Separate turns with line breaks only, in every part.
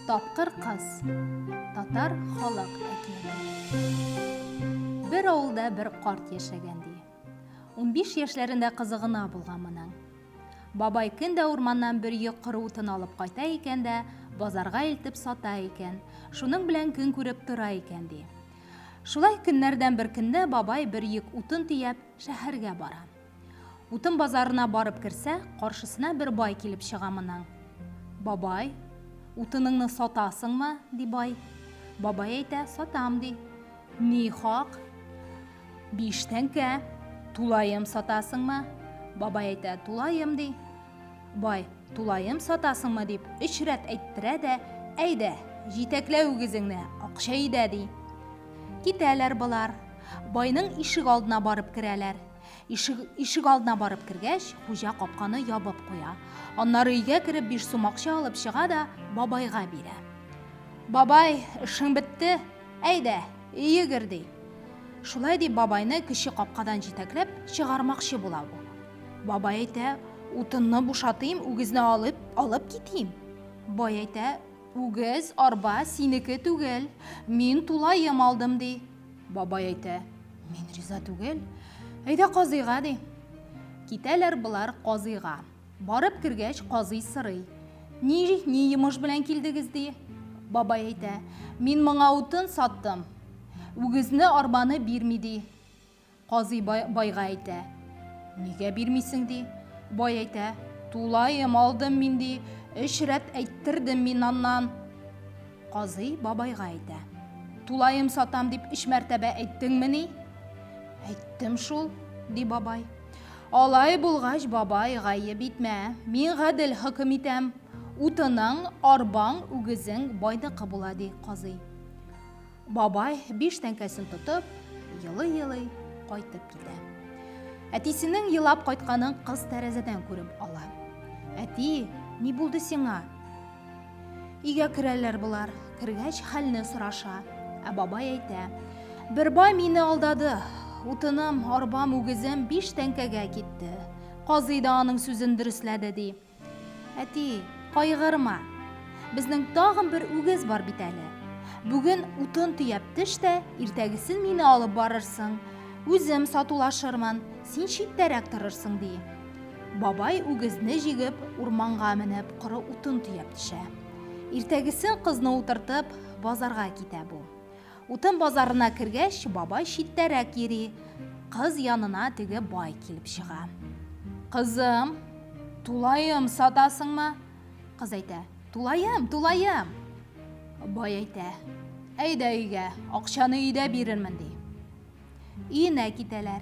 Тапқыр қыз. Татар халық әкияты. Бір ауылда бір қарт яшәгәнде. 15 яшьләрендә кызыгына булган моның. Бабай көндә урманнан бер йөк коры утын алып кайта икән дә, базарга илтеп сата икән. Шуның белән көн күреп тора икән ди. Шулай көннәрдән бер көндә бабай бер йөк утын тияп шәһәргә бара. Утын базарына барып керсә, каршысына бер бай килеп чыга моның. Бабай, утыныңны сатасыңмы? Ди бай. Бабай әйтә, сатам ди. Ни хак? 5 тәңкә. Тулайым сатасыңмы? Бабай әйтә, тулайым ди. Бай, тулайым сатасыңмы дип 3 рәт әйттерә дә, әйдә, җитәклә үгезеңне, акча идә ди. Китәләр булар. Байның ишек алдына барып керәләр. Ишек алдына барып кергәч, хуҗа капканы ябып куя. Аннары өйгә кереп 5 сум акча алып чыга да бабайга бирә. Бабай, эшең бетте, әйдә, өйгә гер ди. Шулай дип бабайны кече капкадан җитәкләп чыгармакчы була бу. Бабай әйтә, утынны бушатыйм, үгезне алып китим. Бай әйтә, үгез, арба синеке түгел, мин тулайым алдым ди. Бабай әйтә, мин риза түгел, әйдә казыйга ди. Китәләр булар казыйга. Барып кергәч, казый сорый. Ни йомыш белән килдегез ди? Бабай әйтә, мин моңа утын саттым. Үгезне, арбаны бирми ди. Казый байга әйтә, нигә бирмисең ди? Бай әйтә, тулайым алдым мин ди, 3 рәт әйттердем мин аннан. Казый бабайга әйтә, тулайым сатам дип 3 мәртәбә әйттеңме ни? Әйттем шул, ди бабай. Алай булгач, бабай, гаеп итмә, мин гадел хөкем итәм. Утының, арбаң, үгезең байныкы була ди казый. Бабай 5 тәңкәсен тотып, елый-елый кайтып китә. Әтисенең елап кайтканын кыз тәрәзәдән күреп ала. Әти, ни булды сиңа? Өйгә керәләр булар. Кергәч, хәлне сораша. Бабай әйтә, бер бай мине алдады. Утыным, арбам, үгезем 5 тәңкәгә китте. Казый да аның сүзен дөресләде ди. Әти, кайгырма. Безнең тагын бер үгез бар бит әле. Бүген утын төяп төш тә, иртәгесен мине алып барырсың. Үзем сатулашырмын, син читтәрәк торырсың ди. Бабай үгезне җигеп, урманга менеп, коры утын төяп төшә. Иртәгесен кызны утыртып, базарга китә бу. Утын базарына кергәч, бабай читтәрәк йөри. Кыз янына теге бай килеп чыга. Кызым, тулайым сатасыңмы? Кыз әйтә, тулайым. Бай әйтә, әйдә өйгә, акчаны өйдә бирермен ди. Өенә китәләр.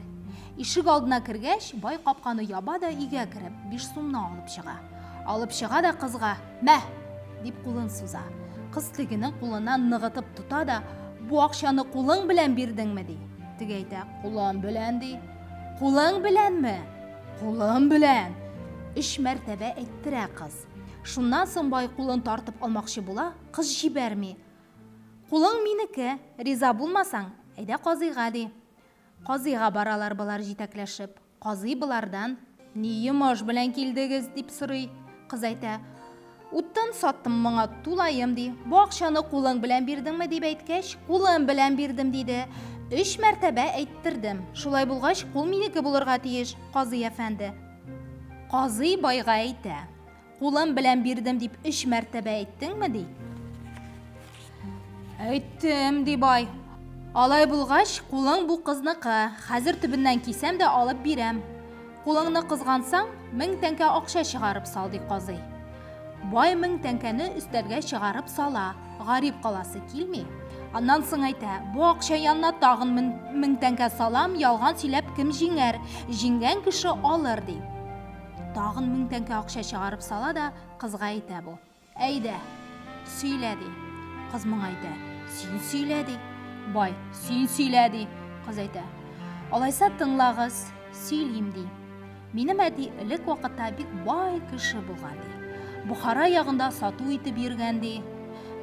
Ишек алдына кергәч, бай капканы яба да өйгә кереп 5 сумны алып чыга. Алып чыга да кызга, "Мә!" дип кулын суза. Кыз тегенең кулыннан ныгытып тута да, "Бу акчаны кулың белән бирдеңме?" ди. Теге әйтә, "Кулым белән" ди. "Кулың беләнме?" "Кулым белән." 3 мәртәбә әйттерә кыз. Шуннан соң бай кулын тартып алмакчы була, кыз җибәрми. "Кулың минеке, риза булмасаң, әйдә казыйга" ди. Казыйга баралар булар җитәкләшеп. Казый булардан, "Ни йомыш белән килдегез?" дип сорый. Кыз әйтә, "Утын саттым моңа, тулайым" ди. "Бу акчаны кулың белән бирдеңме?" дип әйткәч, "Кулым белән бирдем" диде. 3 мәртәбә әйттердем. Шулай булгач, кул минеке булырга тиеш, казый әфәнде. Казый байга әйтә, "Кулым белән бирдем" дип 3 мәртәбә әйттеңме ди? Әйттем ди бай. Алай булгач, кулың бу кызныкы. Хәзер төбеннән кисәм дә алып бирәм. Кулыңны кызгансаң, 1000 тәңкә акча чыгарып сал ди казый. Бай 1000 тәңкәне өстәлгә чыгарып сала. Гарип каласы килми. Аннан соң әйтә, "Бу акча янына тагын 1000 тәңкә салам, ялган сөйләп кем җиңәр? Җиңгән кеше алыр" ди. Тагын 1000 тәңкә акча чыгарып сала да кызга әйтә бу. "Әйдә, сөйлә" ди. Кыз моңа әйтә, "Син сөйлә" ди. Бай, "Син сөйлә" ди. Кыз әйтә, "Алайса тыңлагыз, сөйлим" ди. "Минем әти элек вакытта бик бай кеше булган" ди. Бухара ягында сату итеп йөргән ди.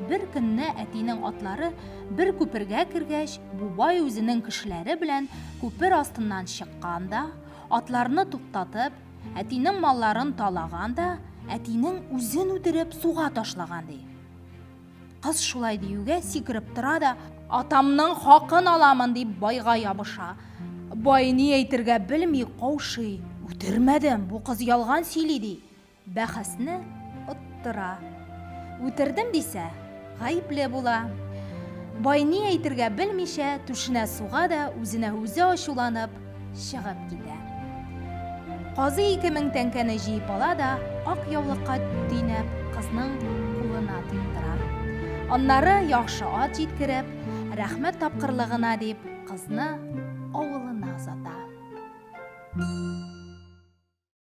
Бер көнне әтинең атлары бер күпергә кергәч, бу бай үзенең кешеләре белән күпер астыннан чыккан да, атларны туктатып, әтинең малларын талаган да, әтинең үзен үтереп суга ташлаган ди. Кыз шулай диюгә сикереп тора да, атамның хакын аламын дип байга ябыша. Бай ни әйтергә белми каушый. Үтермәдем, бу кыз ялган сөйли ди. Бәхәсне оттыра. Үтердем дисә, гаепле була. Бай ни әйтергә белмичә түшенә суга да үзенә үзе ачуланып чыгып китә. Казый 2000 тәңкәне җыеп ала да, ак яулыкка төйнәп кызның кулына тоттыра. Аннары яхшы ат җиткереп, рәхмәт тапкырлыгына дип кызны авылына озата.